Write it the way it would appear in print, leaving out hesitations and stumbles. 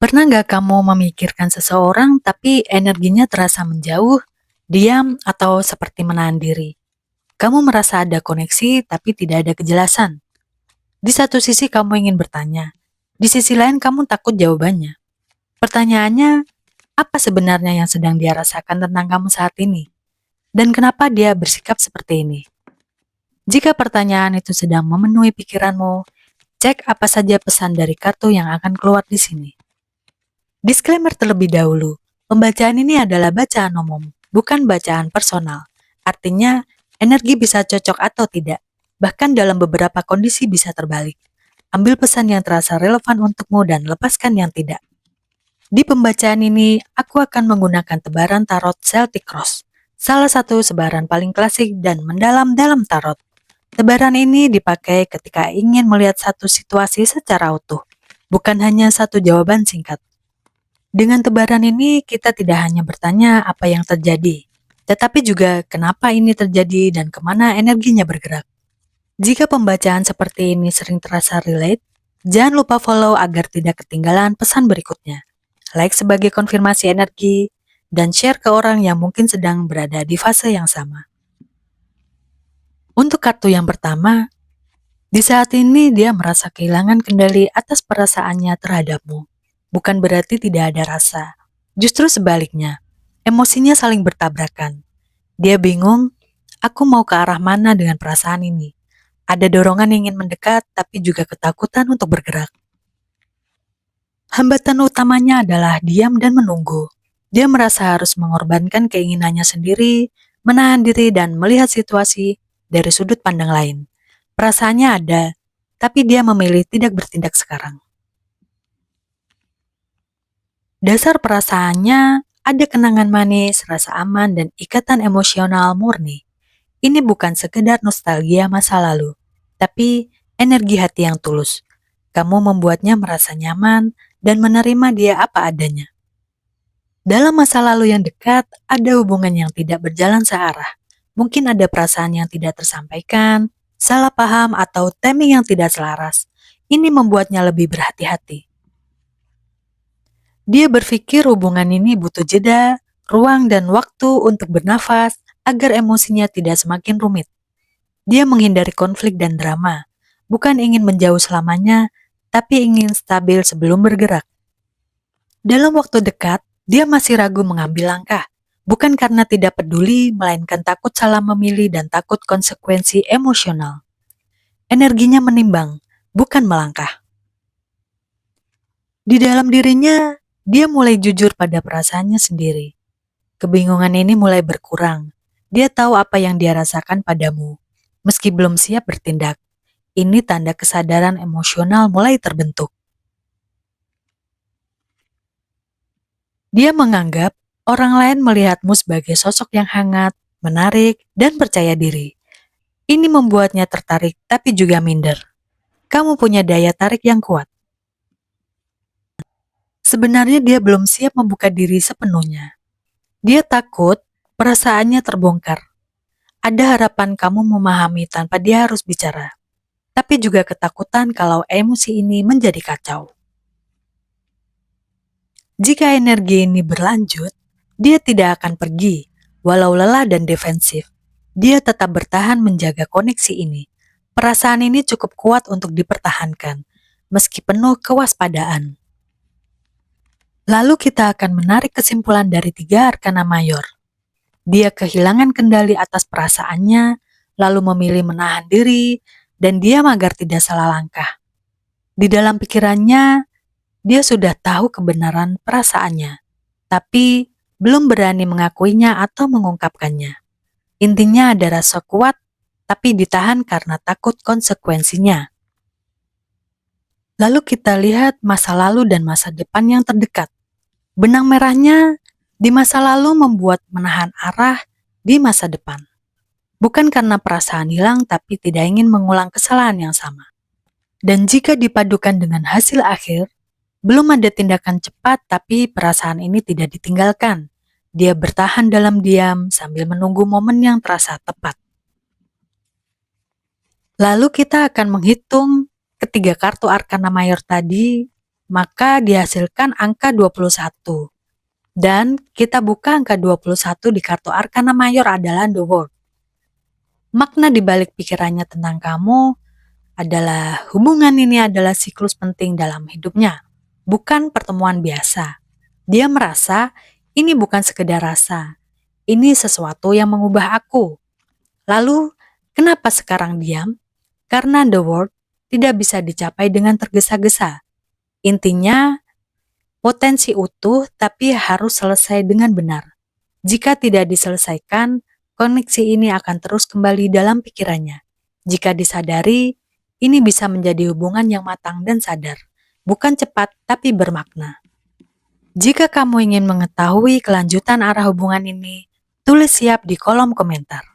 Pernah nggak kamu memikirkan seseorang tapi energinya terasa menjauh, diam, atau seperti menahan diri? Kamu merasa ada koneksi tapi tidak ada kejelasan. Di satu sisi kamu ingin bertanya, di sisi lain kamu takut jawabannya. Pertanyaannya, apa sebenarnya yang sedang dia rasakan tentang kamu saat ini? Dan kenapa dia bersikap seperti ini? Jika pertanyaan itu sedang memenuhi pikiranmu, cek apa saja pesan dari kartu yang akan keluar di sini. Disclaimer terlebih dahulu, pembacaan ini adalah bacaan umum, bukan bacaan personal. Artinya, energi bisa cocok atau tidak, bahkan dalam beberapa kondisi bisa terbalik. Ambil pesan yang terasa relevan untukmu dan lepaskan yang tidak. Di pembacaan ini, aku akan menggunakan tebaran tarot Celtic Cross, salah satu sebaran paling klasik dan mendalam dalam tarot. Tebaran ini dipakai ketika ingin melihat satu situasi secara utuh, bukan hanya satu jawaban singkat. Dengan tebaran ini, kita tidak hanya bertanya apa yang terjadi, tetapi juga kenapa ini terjadi dan kemana energinya bergerak. Jika pembacaan seperti ini sering terasa relate, jangan lupa follow agar tidak ketinggalan pesan berikutnya. Like sebagai konfirmasi energi, dan share ke orang yang mungkin sedang berada di fase yang sama. Untuk kartu yang pertama, di saat ini dia merasa kehilangan kendali atas perasaannya terhadapmu. Bukan berarti tidak ada rasa. Justru sebaliknya, emosinya saling bertabrakan. Dia bingung, aku mau ke arah mana dengan perasaan ini. Ada dorongan ingin mendekat, tapi juga ketakutan untuk bergerak. Hambatan utamanya adalah diam dan menunggu. Dia merasa harus mengorbankan keinginannya sendiri, menahan diri dan melihat situasi dari sudut pandang lain. Perasaannya ada, tapi dia memilih tidak bertindak sekarang. Dasar perasaannya ada kenangan manis, rasa aman, dan ikatan emosional murni. Ini bukan sekedar nostalgia masa lalu, tapi energi hati yang tulus. Kamu membuatnya merasa nyaman dan menerima dia apa adanya. Dalam masa lalu yang dekat, ada hubungan yang tidak berjalan searah. Mungkin ada perasaan yang tidak tersampaikan, salah paham, atau timing yang tidak selaras. Ini membuatnya lebih berhati-hati. Dia berpikir hubungan ini butuh jeda, ruang, dan waktu untuk bernafas agar emosinya tidak semakin rumit. Dia menghindari konflik dan drama, bukan ingin menjauh selamanya, tapi ingin stabil sebelum bergerak. Dalam waktu dekat, dia masih ragu mengambil langkah, bukan karena tidak peduli, melainkan takut salah memilih dan takut konsekuensi emosional. Energinya menimbang, bukan melangkah. Di dalam dirinya, dia mulai jujur pada perasaannya sendiri. Kebingungan ini mulai berkurang. Dia tahu apa yang dia rasakan padamu. Meski belum siap bertindak, ini tanda kesadaran emosional mulai terbentuk. Dia menganggap orang lain melihatmu sebagai sosok yang hangat, menarik, dan percaya diri. Ini membuatnya tertarik tapi juga minder. Kamu punya daya tarik yang kuat. Sebenarnya dia belum siap membuka diri sepenuhnya. Dia takut perasaannya terbongkar. Ada harapan kamu memahami tanpa dia harus bicara, tapi juga ketakutan kalau emosi ini menjadi kacau. Jika energi ini berlanjut, dia tidak akan pergi, walau lelah dan defensif. Dia tetap bertahan menjaga koneksi ini. Perasaan ini cukup kuat untuk dipertahankan, meski penuh kewaspadaan. Lalu kita akan menarik kesimpulan dari 3 arkana mayor. Dia kehilangan kendali atas perasaannya, lalu memilih menahan diri, dan diam agar tidak salah langkah. Di dalam pikirannya, dia sudah tahu kebenaran perasaannya, tapi belum berani mengakuinya atau mengungkapkannya. Intinya ada rasa kuat, tapi ditahan karena takut konsekuensinya. Lalu kita lihat masa lalu dan masa depan yang terdekat. Benang merahnya di masa lalu membuat menahan arah di masa depan. Bukan karena perasaan hilang tapi tidak ingin mengulang kesalahan yang sama. Dan jika dipadukan dengan hasil akhir, belum ada tindakan cepat tapi perasaan ini tidak ditinggalkan. Dia bertahan dalam diam sambil menunggu momen yang terasa tepat. Lalu kita akan menghitung ketiga kartu arkana mayor tadi maka dihasilkan angka 21. Dan kita buka angka 21 di kartu Arkana Mayor adalah The World. Makna dibalik pikirannya tentang kamu adalah hubungan ini adalah siklus penting dalam hidupnya, bukan pertemuan biasa. Dia merasa ini bukan sekedar rasa, ini sesuatu yang mengubah aku. Lalu, kenapa sekarang diam? Karena The World tidak bisa dicapai dengan tergesa-gesa. Intinya, potensi utuh tapi harus selesai dengan benar. Jika tidak diselesaikan, koneksi ini akan terus kembali dalam pikirannya. Jika disadari, ini bisa menjadi hubungan yang matang dan sadar, bukan cepat tapi bermakna. Jika kamu ingin mengetahui kelanjutan arah hubungan ini, tulis siap di kolom komentar.